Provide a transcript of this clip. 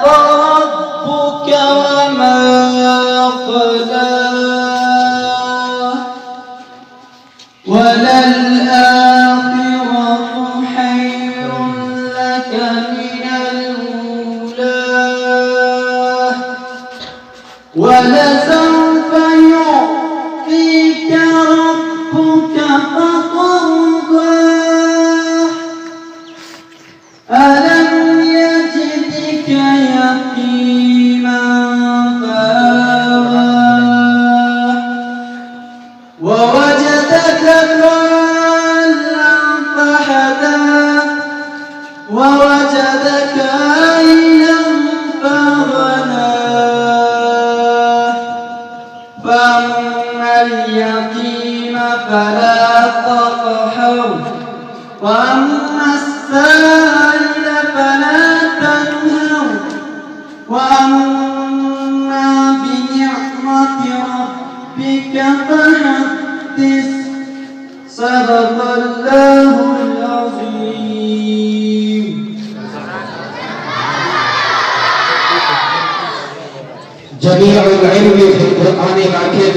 ربك وما قلاه وللآخرة خير لك من الأولى ولسوف يعطيك ربك فترضى ألم يجدك يتيما فآوى ووجدك ضالا فهدى ووجدك عائلا فأغنى فأما اليتيم فلا تقهر وأما السائل فلا تنهر وأما بنعمة ربك فحدث صدق الله العظيم. جميع العلم في القرآن العظيم